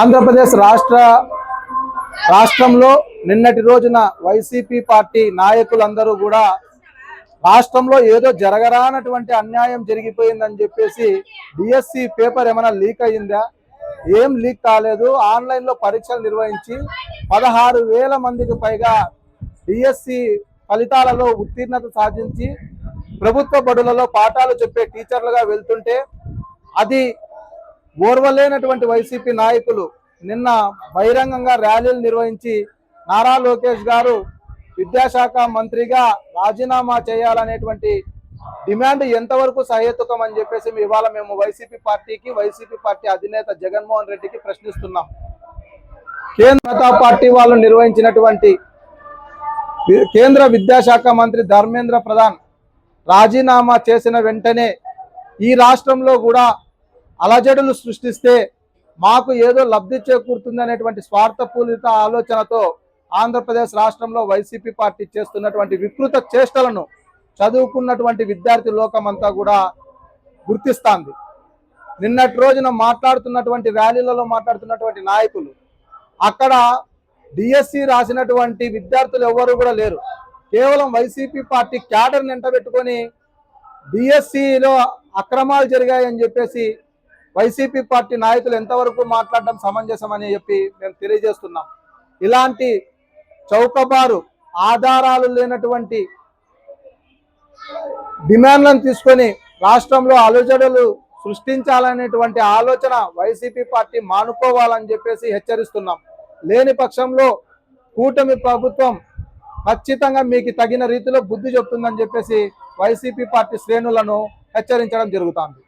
ఆంధ్రప్రదేశ్ రాష్ట్రంలో నిన్నటి రోజున వైసీపీ పార్టీ నాయకులందరూ కూడా రాష్ట్రంలో ఏదో జరగరానటువంటి అన్యాయం జరిగిపోయిందని చెప్పేసి డిఎస్సి పేపర్ ఏమైనా లీక్ అయ్యిందా? ఏం లీక్ కాలేదు. ఆన్లైన్లో పరీక్షలు నిర్వహించి 16,000 మందికి పైగా డిఎస్సి ఫలితాలలో ఉత్తీర్ణత సాధించి ప్రభుత్వ బడులలో పాఠాలు చెప్పే టీచర్లుగా వెళ్తుంటే అది ఓర్వలేనటువంటి వైసీపీ నాయకులు నిన్న బహిరంగంగా ర్యాలీలు నిర్వహించి నారా లోకేష్ గారు విద్యాశాఖ మంత్రిగా రాజీనామా చేయాలనేటువంటి డిమాండ్ ఎంతవరకు సహేతుకం అని చెప్పేసి ఇవాళ మేము వైసీపీ పార్టీ అధినేత జగన్మోహన్ రెడ్డికి ప్రశ్నిస్తున్నాం. కేంద్ర పార్టీ వాళ్ళు నిర్వహించినటువంటి కేంద్ర విద్యాశాఖ మంత్రి ధర్మేంద్ర ప్రధాన్ రాజీనామా చేసిన వెంటనే ఈ రాష్ట్రంలో కూడా అలజడులు సృష్టిస్తే మాకు ఏదో లబ్ధి చేకూరుతుంది అనేటువంటి స్వార్థపూరిత ఆలోచనతో ఆంధ్రప్రదేశ్ రాష్ట్రంలో వైసీపీ పార్టీ చేస్తున్నటువంటి వికృత చేష్టలను చదువుకున్నటువంటి విద్యార్థి లోకమంతా కూడా గుర్తిస్తాంది. నిన్నటి రోజున మాట్లాడుతున్నటువంటి ర్యాలీలలో మాట్లాడుతున్నటువంటి నాయకులు అక్కడ డిఎస్సి రాసినటువంటి విద్యార్థులు ఎవరు కూడా లేరు. కేవలం వైసీపీ పార్టీ క్యాడర్ని ఎంటబెట్టుకొని డిఎస్సిలో అక్రమాలు జరిగాయని చెప్పేసి వైసీపీ పార్టీ నాయకులు ఎంతవరకు మాట్లాడడం సమంజసమని చెప్పి మేము తెలియజేస్తున్నాం. ఇలాంటి చౌకబారు ఆధారాలు లేనటువంటి డిమాండ్లను తీసుకొని రాష్ట్రంలో అలజడులు సృష్టించాలనేటువంటి ఆలోచన వైసీపీ పార్టీ మానుకోవాలని చెప్పేసి హెచ్చరిస్తున్నాం. లేని పక్షంలో కూటమి ప్రభుత్వం ఖచ్చితంగా మీకు తగిన రీతిలో బుద్ధి చెప్తుందని చెప్పేసి వైసీపీ పార్టీ శ్రేణులను హెచ్చరించడం జరుగుతుంది.